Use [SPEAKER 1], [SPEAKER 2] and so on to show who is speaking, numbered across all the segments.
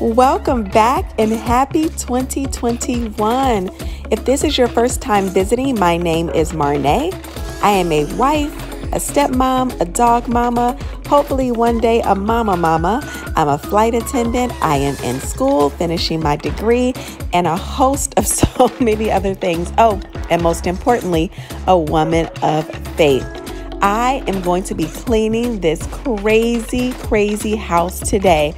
[SPEAKER 1] Welcome back and happy 2021. If this is your first time visiting, my name is Marnay. I am a wife, a stepmom, a dog mama, hopefully one day a mama. I'm a flight attendant. I am in school, finishing my degree, and a host of so many other things. Oh, and most importantly, a woman of faith. I am going to be cleaning this crazy house today.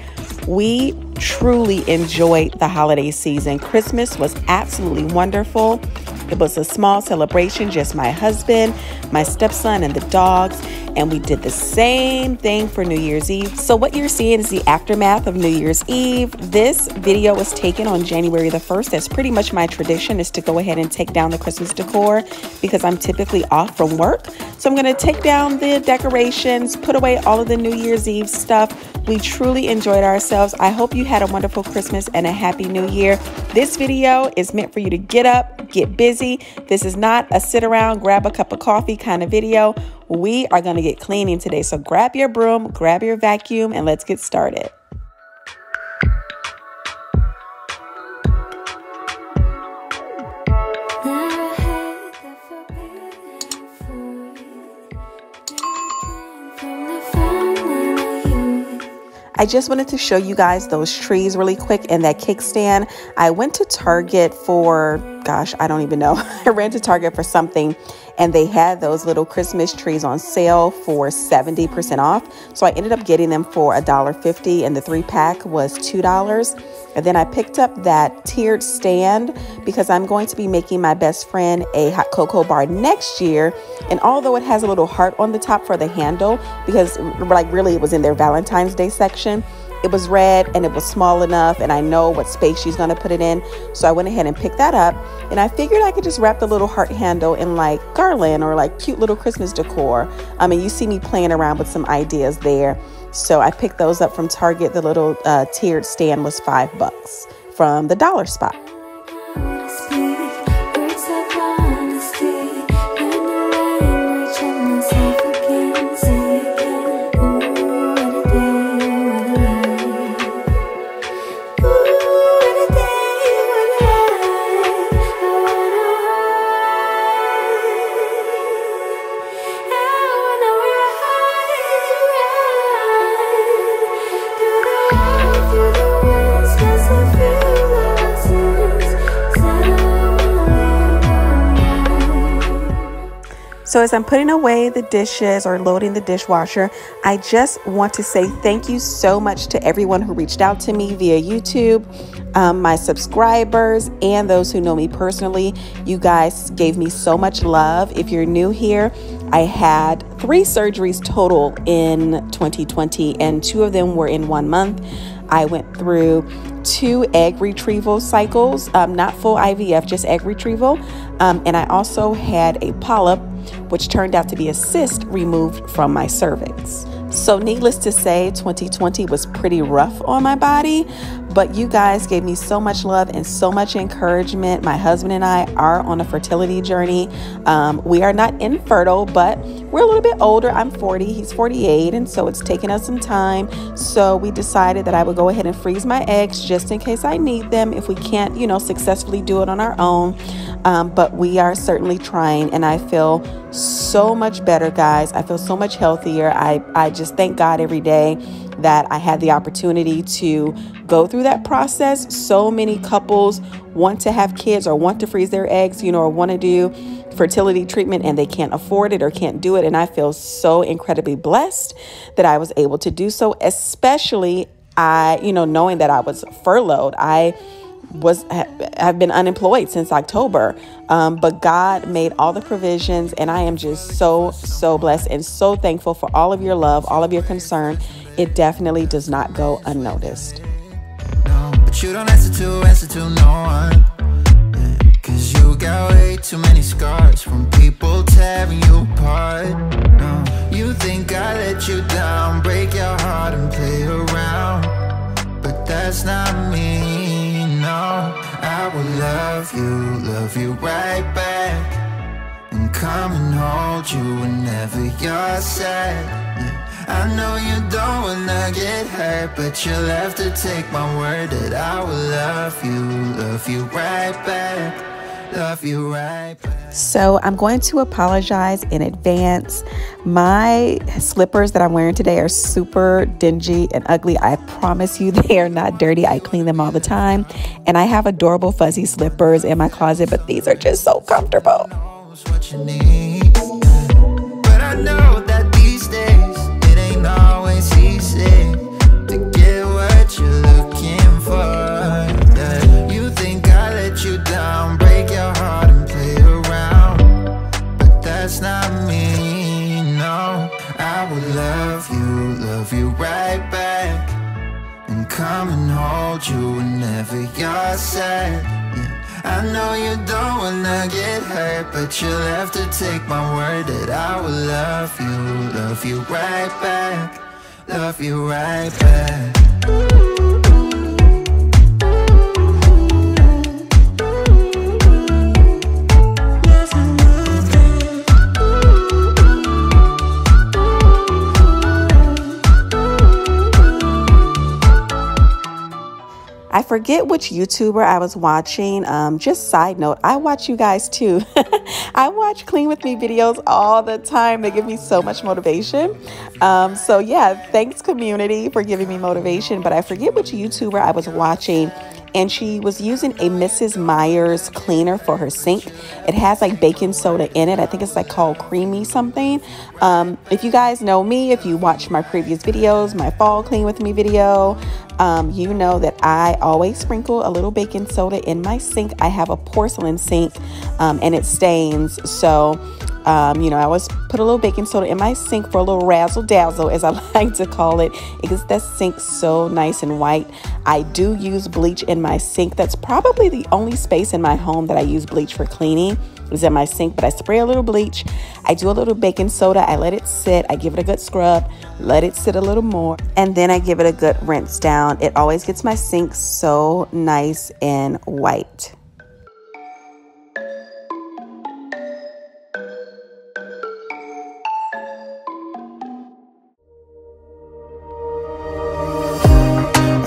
[SPEAKER 1] We truly enjoyed the holiday season. Christmas was absolutely wonderful. It was a small celebration, just my husband, my stepson, and the dogs. And we did the same thing for New Year's Eve. So what you're seeing is the aftermath of New Year's Eve. This video was taken on January the 1st. That's pretty much my tradition, is to go ahead and take down the Christmas decor because I'm typically off from work. So I'm going to take down the decorations, put away all of the New Year's Eve stuff. We truly enjoyed ourselves. I hope you had a wonderful Christmas and a happy new year. This video is meant for you to get up, get busy. This is not a sit around, grab a cup of coffee kind of video. We are going to get cleaning today. So grab your broom, grab your vacuum, and let's get started. I just wanted to show you guys those trees really quick and that kickstand. I went to Target for, gosh, I don't even know. I ran to Target for something and they had those little Christmas trees on sale for 70% off. So I ended up getting them for $1.50 and the 3-pack was $2. And then I picked up that tiered stand because I'm going to be making my best friend a hot cocoa bar next year. And although it has a little heart on the top for the handle, because like really it was in their Valentine's Day section, it was red and it was small enough and I know what space she's going to put it in. So I went ahead and picked that up and I figured I could just wrap the little heart handle in like garland or like cute little Christmas decor. I mean, you see me playing around with some ideas there. So I picked those up from Target. The little tiered stand was $5 from the dollar spot. So as I'm putting away the dishes or loading the dishwasher, I just want to say thank you so much to everyone who reached out to me via YouTube, my subscribers, and those who know me personally. You guys gave me so much love. If you're new here, I had 3 surgeries total in 2020, and 2 of them were in 1 month. I went through 2 egg retrieval cycles, not full IVF, just egg retrieval. And I also had a polyp, which turned out to be a cyst removed from my cervix. So needless to say, 2020 was pretty rough on my body, but you guys gave me so much love and so much encouragement. My husband and I are on a fertility journey. We are not infertile, but we're a little bit older. I'm 40, he's 48, and so it's taken us some time. So we decided that I would go ahead and freeze my eggs just in case I need them if we can't, successfully do it on our own. But we are certainly trying, and I feel so much better, guys. I feel so much healthier. I just thank God every day that I had the opportunity to go through that process. So many couples want to have kids or want to freeze their eggs, or want to do fertility treatment and they can't afford it or can't do it. And I feel so incredibly blessed that I was able to do so, especially knowing that I was furloughed. I've been unemployed since October, but God made all the provisions, and I am just so blessed and so thankful for all of your love, all of your concern. It definitely does not go unnoticed.
[SPEAKER 2] No, but you don't answer to no one, yeah, 'cause you got way too many scars from people tearing you apart. No, you think I let you down, break your heart and play around, but that's not me. No, I will love you right back, and come and hold you whenever you're sad. Yeah. I know you don't wanna get hurt, but you'll have to take my word that I will love you right back, love you right back.
[SPEAKER 1] So I'm going to apologize in advance. My slippers that I'm wearing today are super dingy and ugly. I promise you they are not dirty. I clean them all the time. And I have adorable fuzzy slippers in my closet, but these are just so comfortable.
[SPEAKER 2] What you need, but I know that these days it ain't always easy to get what you're looking for. Yeah. You think I let you down, break your heart and play around, but that's not me, no. I will love you right back, and come and hold you whenever you're sad. Yeah. I know you don't wanna get hurt, but you'll have to take my word that I will love you right back, love you right back.
[SPEAKER 1] I forget which YouTuber I was watching. Just side note, I watch you guys too. I watch Clean With Me videos all the time. They give me so much motivation. So yeah, thanks community for giving me motivation. But I forget which YouTuber I was watching, and she was using a Mrs. Meyer's cleaner for her sink. It has like baking soda in it. I think it's like called creamy something. If you guys know me, if you watched my previous videos, my fall Clean With Me video, you know that I always sprinkle a little baking soda in my sink. I have a porcelain sink and it stains. So, you know, I always put a little baking soda in my sink for a little razzle dazzle, as I like to call it. It gets that sink so nice and white. I do use bleach in my sink. That's probably the only space in my home that I use bleach for cleaning, is in my sink. But I spray a little bleach, I do a little baking soda, I let it sit, I give it a good scrub, let it sit a little more, and then I give it a good rinse down. It always gets my sink so nice and white.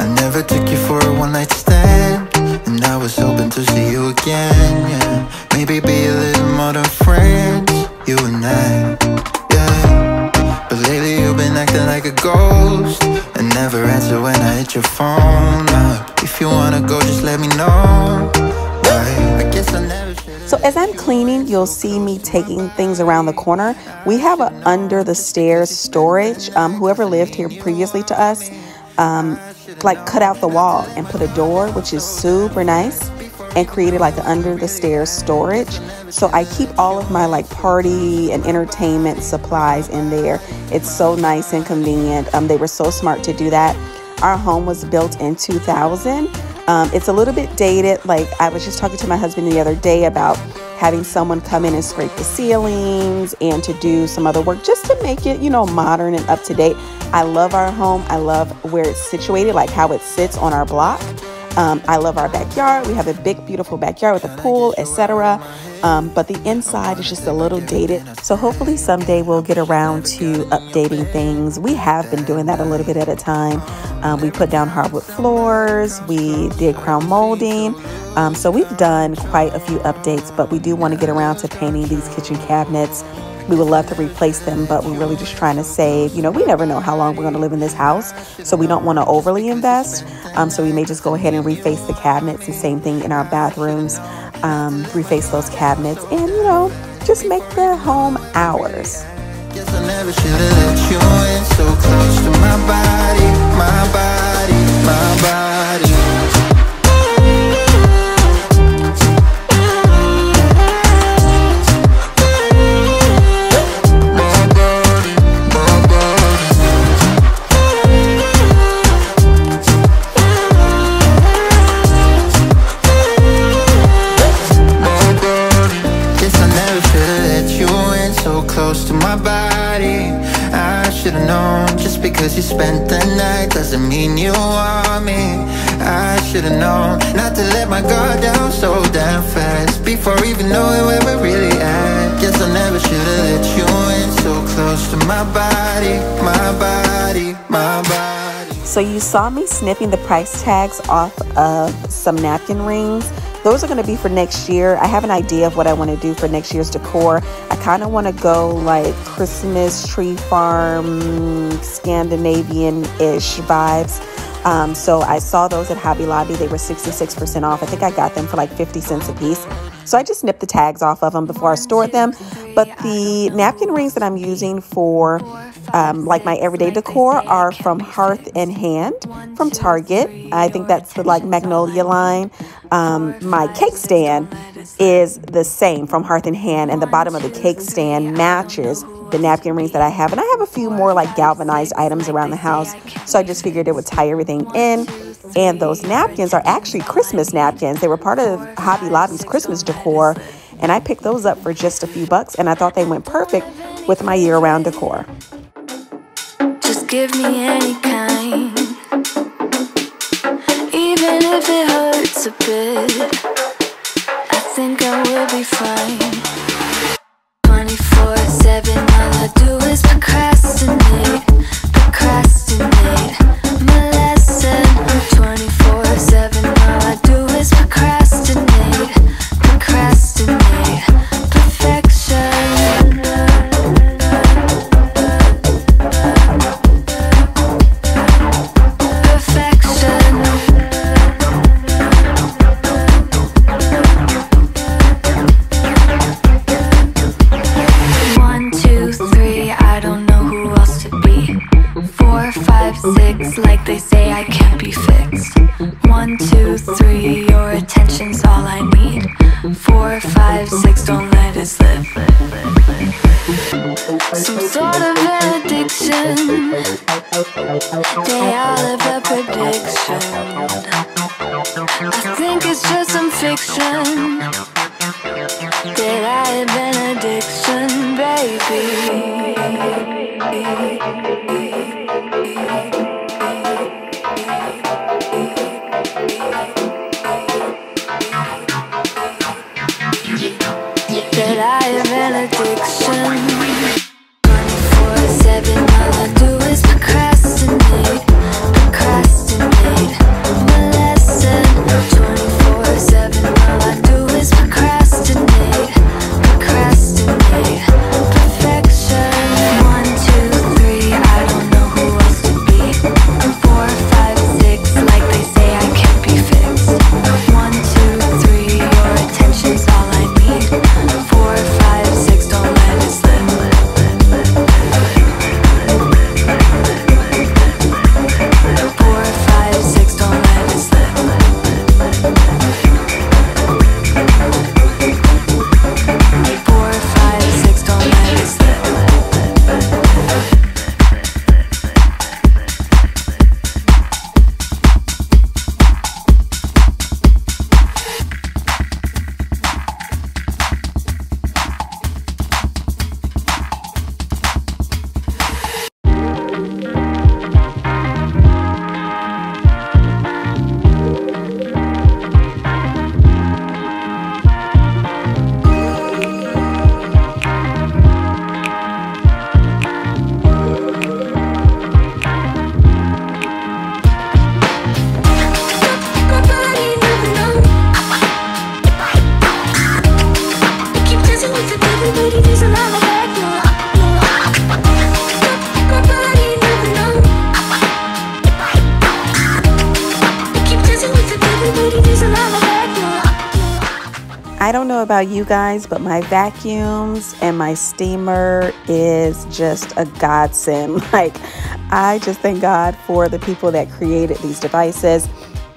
[SPEAKER 2] I never took you for a one-night stand, and I was hoping to see you again, yeah. Maybe be a little more than friends, you and I, yeah. But lately you've been acting like a ghost, and never answer when I hit your phone. If you wanna go, just let me know. I guess I never should've.
[SPEAKER 1] So as I'm cleaning, you'll see me taking things around the corner. We have a under the stairs storage. Whoever lived here previously to us, like cut out the wall and put a door, which is super nice, and created like an under the stairs storage. So I keep all of my like party and entertainment supplies in there. It's so nice and convenient. They were so smart to do that. Our home was built in 2000. It's a little bit dated. Like I was just talking to my husband the other day about having someone come in and scrape the ceilings and to do some other work just to make it, you know, modern and up to date. I love our home. I love where it's situated, like how it sits on our block. I love our backyard. We have a big, beautiful backyard with a pool, etc. But the inside is just a little dated. So hopefully someday we'll get around to updating things. We have been doing that a little bit at a time. We put down hardwood floors. We did crown molding. So we've done quite a few updates, but we do want to get around to painting these kitchen cabinets. We would love to replace them, but we're really just trying to save. You know, we never know how long we're going to live in this house, so we don't want to overly invest. So we may just go ahead and reface the cabinets. The same thing in our bathrooms, reface those cabinets, and, you know, just make the home ours.
[SPEAKER 2] Guess I never should have let you in so close to my body, my body, my body. Because you spent the night doesn't mean you want me. I should've known not to let my guard down so damn fast before even knowing where we're really at. Guess I never should've let you in so close to my body, my body, my body.
[SPEAKER 1] So you saw me snipping the price tags off of some napkin rings. Those are going to be for next year. I have an idea of what I want to do for next year's decor. I kind of want to go like Christmas tree farm, Scandinavian-ish vibes. So I saw those at Hobby Lobby. They were 66% off. I think I got them for like 50 cents a piece. So I just snipped the tags off of them before I stored them. But the napkin rings that I'm using for like my everyday decor are from Hearth and Hand from Target. I think that's the like Magnolia line. My cake stand is the same from Hearth and Hand, and the bottom of the cake stand matches the napkin rings that I have. And I have a few more like galvanized items around the house, so I just figured it would tie everything in. And those napkins are actually Christmas napkins. They were part of Hobby Lobby's Christmas decor, and I picked those up for just a few bucks, and I thought they went perfect with my year-round decor.
[SPEAKER 3] Just give me any kind, even if it hurts a bit, I think I will be fine. 24/7, all I do is procrastinate, procrastinate. My lesson, 24/7, all I do is procrastinate, procrastinate. Perfection. Like they say, I can't be fixed. 1, 2, 3, your attention's all I need. 4, 5, 6, don't let it slip. Some sort of an addiction. They all have a prediction. I think it's just some fiction that I have an addiction, baby. That I have an addiction. 24/7, all I do is procrastinate, procrastinate. My lesson, 24/7, all I do is procrastinate, procrastinate. Perfection. 1, 2, 3, I don't know who else to be. 4, 5, 6, like they say, I can't be fixed. 1, 2, 3, your attention's all I need. 4, 5, 6, don't let it slip. 4, 5, 6, don't let it slip. 4, 5, 6, don't let it slip.
[SPEAKER 1] I don't know about you guys, but my vacuums and my steamer is just a godsend. Like, I just thank God for the people that created these devices.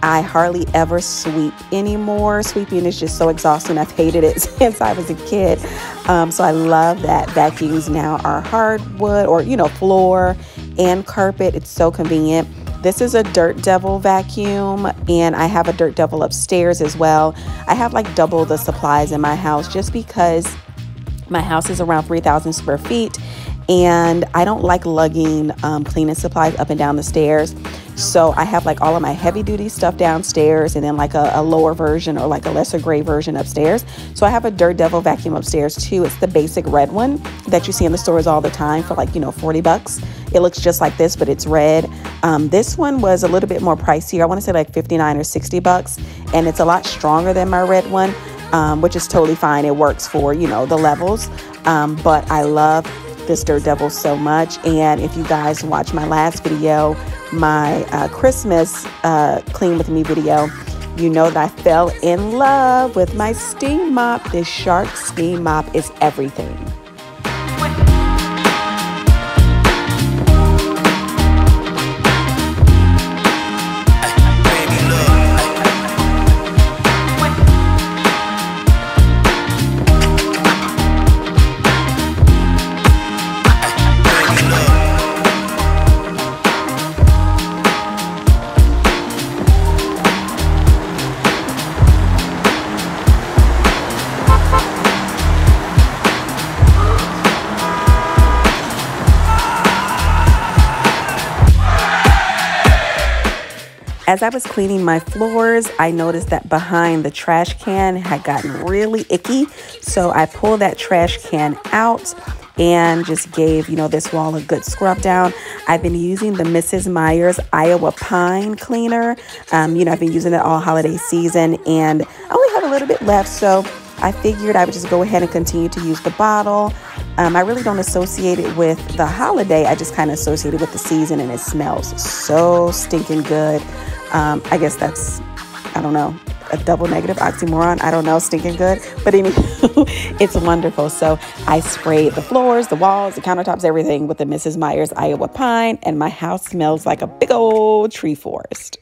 [SPEAKER 1] I hardly ever sweep anymore. Sweeping is just so exhausting. I've hated it since I was a kid. So I love that vacuums now are hardwood or, you know, floor and carpet. It's so convenient. This is a Dirt Devil vacuum, and I have a Dirt Devil upstairs as well. I have like double the supplies in my house just because my house is around 3,000 square feet, and I don't like lugging cleaning supplies up and down the stairs. So I have like all of my heavy duty stuff downstairs, and then like a lower version or like a lesser grade version upstairs. So I have a Dirt Devil vacuum upstairs too. It's the basic red one that you see in the stores all the time for like, you know, 40 bucks. It looks just like this, but it's red. This one was a little bit more pricey. I want to say like 59 or 60 bucks. And it's a lot stronger than my red one, which is totally fine. It works for, you know, the levels. But I love this Dirt Devil so much. And if you guys watch my last video, my Christmas clean with me video, you know that I fell in love with my steam mop. This Shark steam mop is everything. As I was cleaning my floors, I noticed that behind the trash can had gotten really icky. So I pulled that trash can out and just gave, you know, this wall a good scrub down. I've been using the Mrs. Meyer's Iowa Pine cleaner. You know, I've been using it all holiday season, and I only have a little bit left. So I figured I would just go ahead and continue to use the bottle. I really don't associate it with the holiday. I just kind of associate it with the season, and it smells so stinking good. I guess that's, I don't know, a double negative oxymoron. I don't know, stinking good. But anyway, it's wonderful. So I sprayed the floors, the walls, the countertops, everything with the Mrs. Meyer's Iowa Pine, and my house smells like a big old tree forest.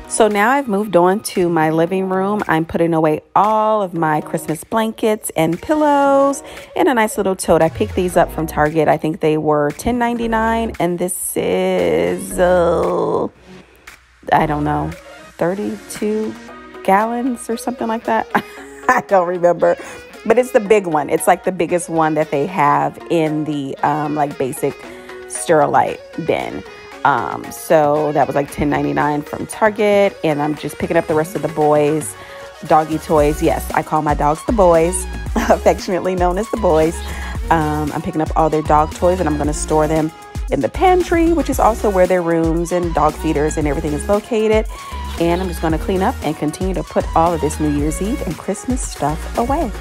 [SPEAKER 1] So now I've moved on to my living room. I'm putting away all of my Christmas blankets and pillows in a nice little tote. I picked these up from Target. I think they were $10.99, and this is, I don't know, 32 gallons or something like that. I don't remember, but it's the big one. It's like the biggest one that they have in the like basic Sterilite bin. So that was like $10.99 from Target, and I'm just picking up the rest of the boys' doggy toys. Yes, I call my dogs the boys, affectionately known as the boys. I'm picking up all their dog toys, and I'm going to store them in the pantry, which is also where their rooms and dog feeders and everything is located. And I'm just going to clean up and continue to put all of this New Year's Eve and Christmas stuff away.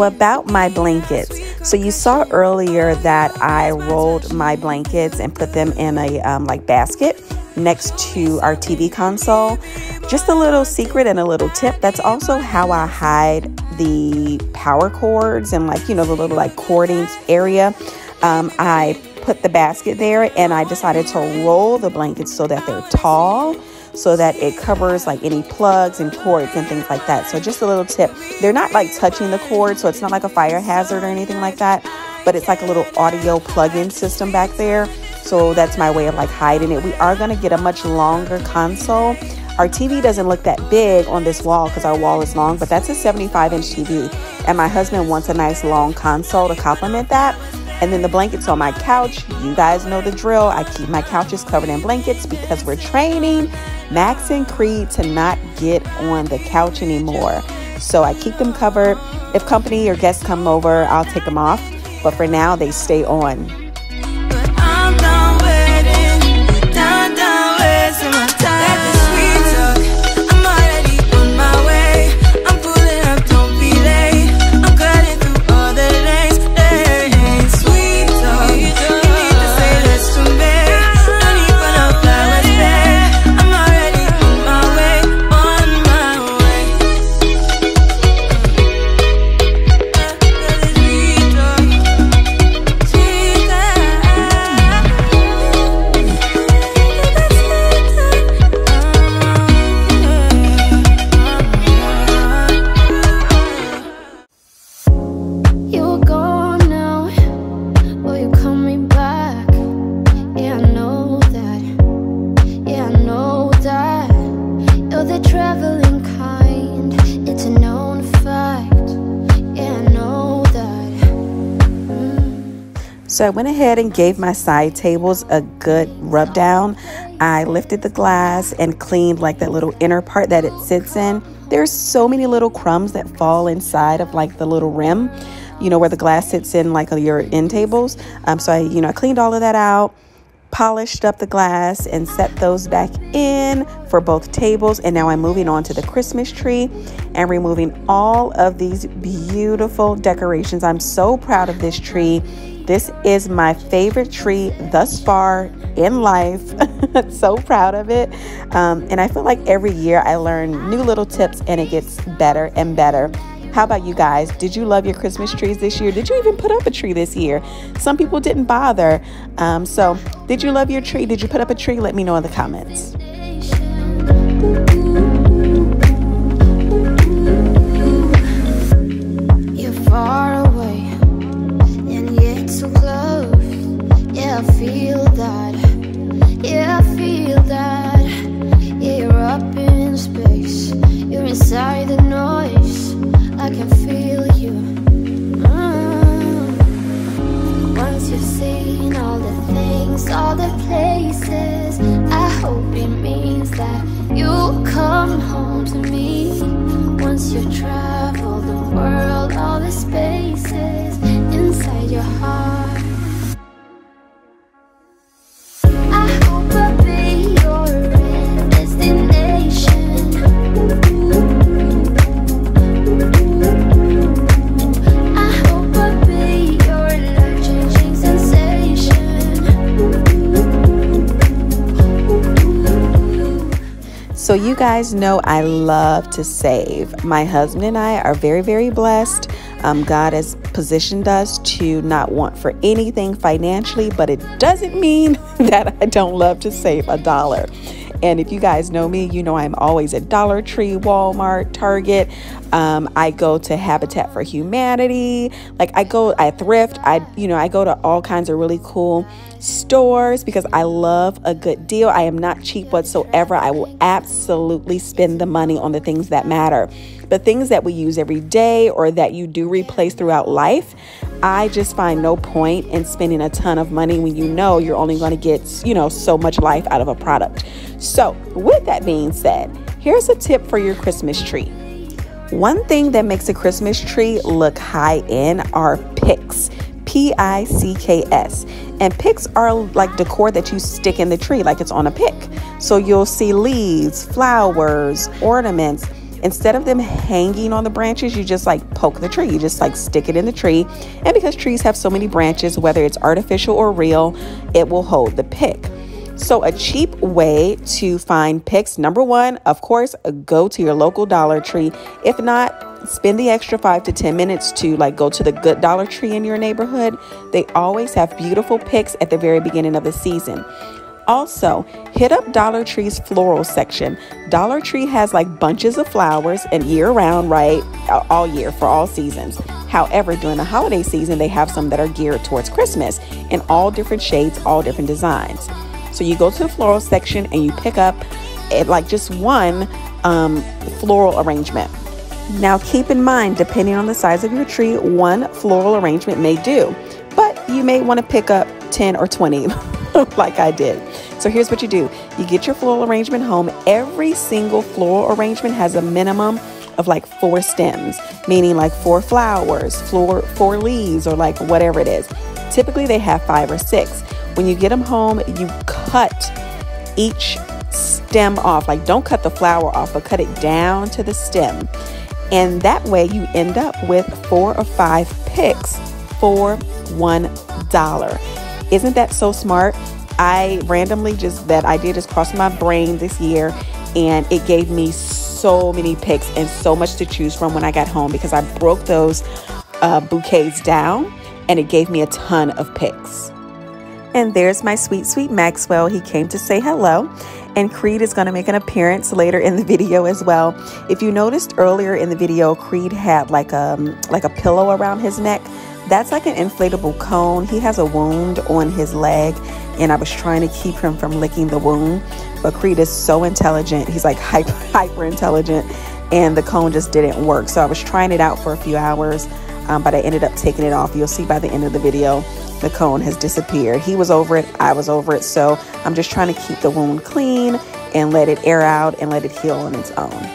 [SPEAKER 1] So about my blankets. So you saw earlier that I rolled my blankets and put them in a like basket next to our TV console. Just a little secret and a little tip. That's also how I hide the power cords and like, you know, the little like cording area. I put the basket there and I decided to roll the blankets so that they're tall, so that it covers like any plugs and cords and things like that. So just a little tip. They're not like touching the cord, so it's not like a fire hazard or anything like that, but it's like a little audio plug-in system back there. So that's my way of like hiding it. We are going to get a much longer console. Our TV doesn't look that big on this wall because our wall is long, but that's a 75-inch TV. And my husband wants a nice long console to complement that. And then the blankets on my couch, you guys know the drill. I keep my couches covered in blankets because we're training Max and Creed to not get on the couch anymore. So I keep them covered. If company or guests come over, I'll take them off. But for now, they stay on. So I went ahead and gave my side tables a good rub down. I lifted the glass and cleaned like that little inner part that it sits in. There's so many little crumbs that fall inside of like the little rim, you know, where the glass sits in like your end tables. So I cleaned all of that out, polished up the glass and set those back in for both tables. And now I'm moving on to the Christmas tree and removing all of these beautiful decorations. I'm so proud of this tree. This is my favorite tree thus far in life. So proud of it. And I feel like every year I learn new little tips and it gets better and better. How about you guys? Did you love your Christmas trees this year? Did you even put up a tree this year? Some people didn't bother. So did you love your tree? Did you put up a tree? Let me know in the comments.
[SPEAKER 3] You're far away and yet so close. Yeah, I feel that. Yeah, I feel that. Yeah, you're up in space. You're inside the noise. I can feel you. Once you've seen all the things, all the places, I hope it means that you'll come home to me. Once you've traveled the world, all the spaces inside your heart. I hope I'll be your destination.
[SPEAKER 1] So you guys know I love to save. My husband and I are very, very blessed. God has positioned us to not want for anything financially, but it doesn't mean that I don't love to save a dollar. And if you guys know me, you know I'm always at Dollar Tree, Walmart, Target. I go to Habitat for Humanity. I thrift. I go to all kinds of really cool stores because I love a good deal. I am not cheap whatsoever. I will absolutely spend the money on the things that matter. But things that we use every day or that you do replace throughout life, I just find no point in spending a ton of money when you know you're only going to get, so much life out of a product. So with that being said, here's a tip for your Christmas tree. One thing that makes a Christmas tree look high end are picks. P-I-C-K-S. And picks are like decor that you stick in the tree like it's on a pick. So you'll see leaves, flowers, ornaments. Instead of them hanging on the branches, you just like poke the tree. You just like stick it in the tree. And because trees have so many branches, whether it's artificial or real, it will hold the pick. So a cheap way to find picks, number one, of course, go to your local Dollar Tree. If not, spend the extra 5 to 10 minutes to like go to the good Dollar Tree in your neighborhood. They always have beautiful picks at the very beginning of the season. Also, hit up Dollar Tree's floral section. Dollar Tree has like bunches of flowers and year round, right? All year for all seasons. However, during the holiday season, they have some that are geared towards Christmas in all different shades, all different designs. So you go to the floral section and you pick up like just one floral arrangement. Now keep in mind, depending on the size of your tree, one floral arrangement may do, but you may want to pick up 10 or 20 like I did. So here's what you do. You get your floral arrangement home. Every single floral arrangement has a minimum of like 4 stems, meaning like 4 flowers, 4 leaves, or like whatever it is. Typically they have 5 or 6. When you get them home, you cut each stem off. Like don't cut the flower off, but cut it down to the stem. And that way you end up with 4 or 5 picks for $1. Isn't that so smart? I randomly that idea just crossed my brain this year, and it gave me so many picks and so much to choose from when I got home, because I broke those bouquets down and it gave me a ton of picks. And there's my sweet, sweet Maxwell. He came to say hello. And Creed is going to make an appearance later in the video as well. If you noticed earlier in the video, Creed had like a pillow around his neck. That's like an inflatable cone. He has a wound on his leg, and I was trying to keep him from licking the wound. But Creed is so intelligent. He's like hyper intelligent, and the cone just didn't work. So I was trying it out for a few hours, but I ended up taking it off. You'll see by the end of the video, the cone has disappeared. He was over it, I was over it. So I'm just trying to keep the wound clean and let it air out and let it heal on its own.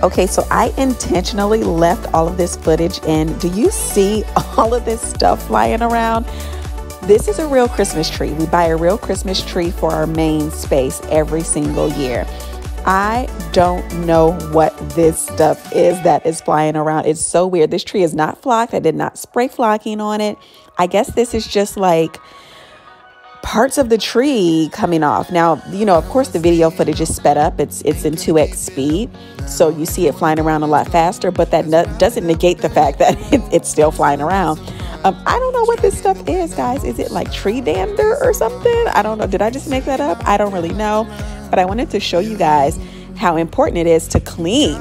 [SPEAKER 1] Okay, so I intentionally left all of this footage in. Do you see all of this stuff flying around? This is a real Christmas tree. We buy a real Christmas tree for our main space every single year. I don't know what this stuff is that is flying around. It's so weird. This tree is not flocked. I did not spray flocking on it. I guess this is just like parts of the tree coming off. Now, you know, of course the video footage is sped up. It's in 2x speed, so you see it flying around a lot faster, but that doesn't negate the fact that it's still flying around. I don't know what this stuff is, guys. Is it like tree dander or something? I don't know. Did I just make that up? I don't really know, but I wanted to show you guys how important it is to clean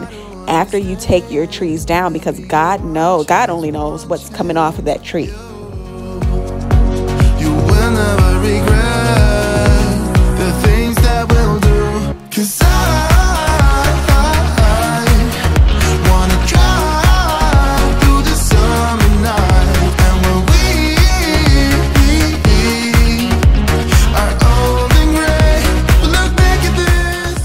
[SPEAKER 1] after you take your trees down, because God only knows what's coming off of that tree.
[SPEAKER 2] Never regret the things that we'll do, 'cause I wanna drive through the summer night, and when we are old and gray, we'll look back at this.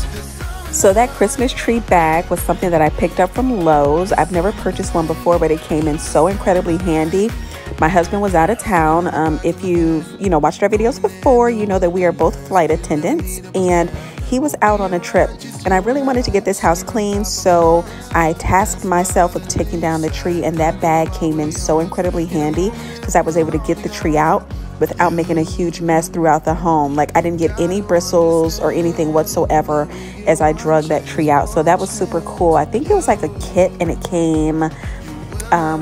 [SPEAKER 1] So that Christmas tree bag was something that I picked up from Lowe's. I've never purchased one before, but it came in so incredibly handy. My husband was out of town. If you've watched our videos before, you know that we are both flight attendants, and he was out on a trip, and I really wanted to get this house clean, so I tasked myself with taking down the tree, and that bag came in so incredibly handy because I was able to get the tree out without making a huge mess throughout the home. Like, I didn't get any bristles or anything whatsoever as I drug that tree out. So that was super cool. I think it was like a kit, and it came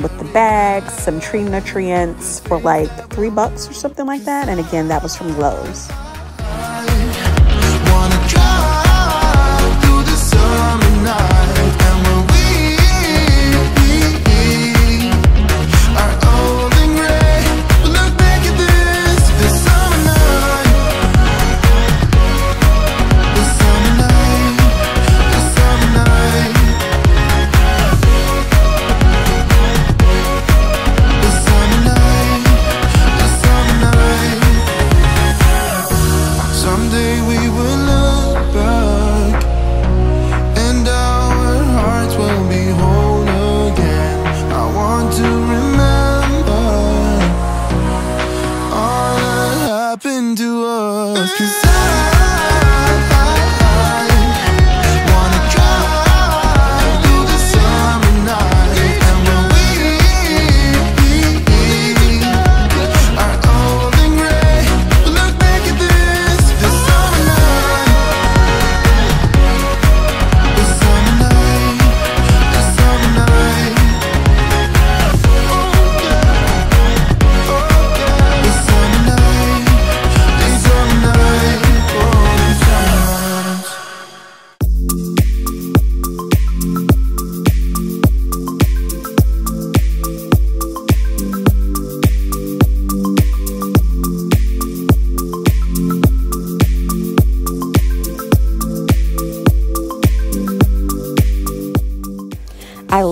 [SPEAKER 1] with the bag, some tree nutrients for like $3 or something like that. And again, that was from Lowe's.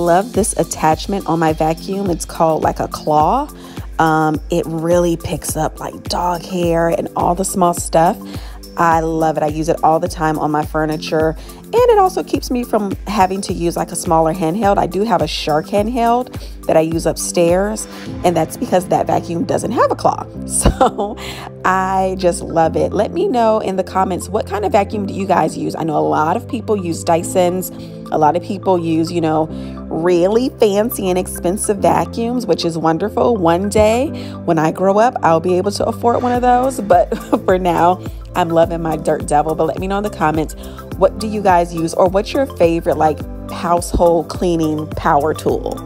[SPEAKER 1] love this attachment on my vacuum. It's called like a claw. It really picks up like dog hair and all the small stuff. I love it. I use it all the time on my furniture, and it also keeps me from having to use like a smaller handheld. I do have a Shark handheld that I use upstairs, and that's because that vacuum doesn't have a claw. So I just love it. Let me know in the comments, what kind of vacuum do you guys use? I know a lot of people use Dysons. A lot of people use, you know, really fancy and expensive vacuums, which is wonderful. One day when I grow up, I'll be able to afford one of those. But for now, I'm loving my Dirt Devil. But let me know in the comments, what do you guys use, or what's your favorite like household cleaning power tool?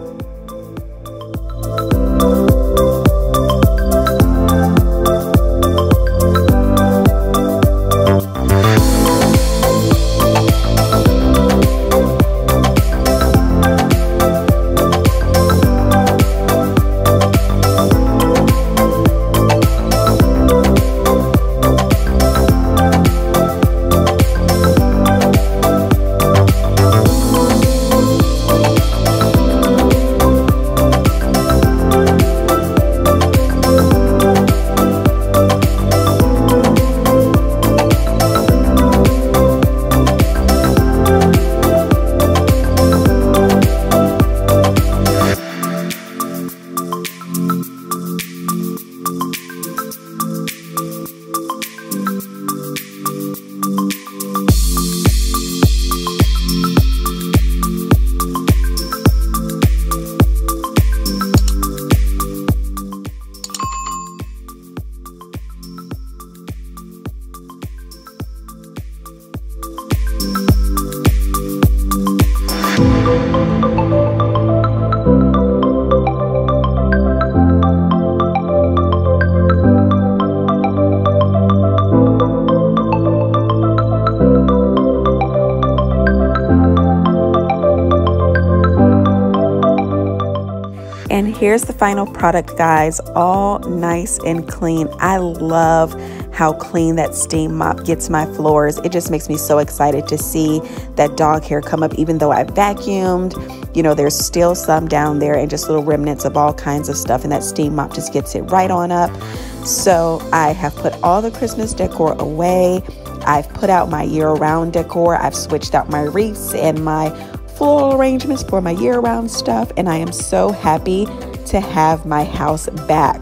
[SPEAKER 1] And here's the final product, guys, all nice and clean. I love how clean that steam mop gets my floors. It just makes me so excited to see that dog hair come up, even though I vacuumed. You know, there's still some down there and just little remnants of all kinds of stuff, and that steam mop just gets it right on up. So I have put all the Christmas decor away. I've put out my year-round decor. I've switched out my wreaths and my floral arrangements for my year-round stuff, and I am so happy to have my house back.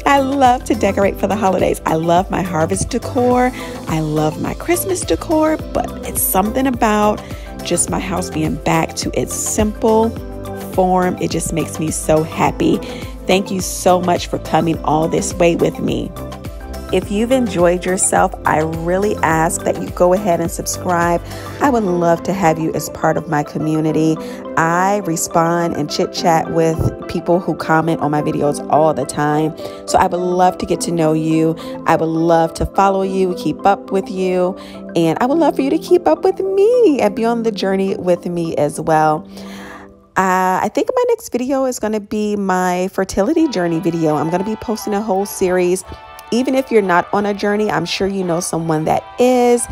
[SPEAKER 1] I love to decorate for the holidays. I love my harvest decor. I love my Christmas decor, but it's something about just my house being back to its simple form. It just makes me so happy. Thank you so much for coming all this way with me. If you've enjoyed yourself, I really ask that you go ahead and subscribe. I would love to have you as part of my community. I respond and chit chat with people who comment on my videos all the time. So I would love to get to know you. I would love to follow you, keep up with you, and I would love for you to keep up with me and be on the journey with me as well. I think my next video is going to be my fertility journey video. I'm going to be posting a whole series. Even if you're not on a journey, I'm sure you know someone that is,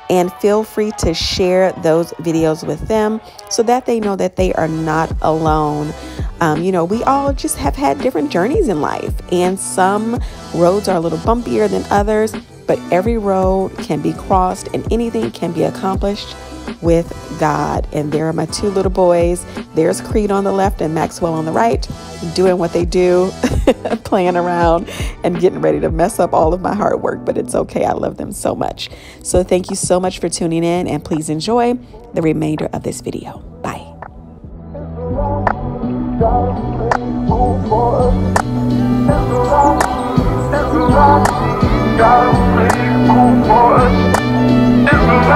[SPEAKER 1] and feel free to share those videos with them so that they know that they are not alone. You know, we all just have had different journeys in life, and some roads are a little bumpier than others, but every road can be crossed and anything can be accomplished with God. And there are my two little boys. There's Creed on the left and Maxwell on the right, doing what they do, playing around and getting ready to mess up all of my hard work, but it's okay. I love them so much. So thank you so much for tuning in, and please enjoy the remainder of this video. Bye.
[SPEAKER 4] It's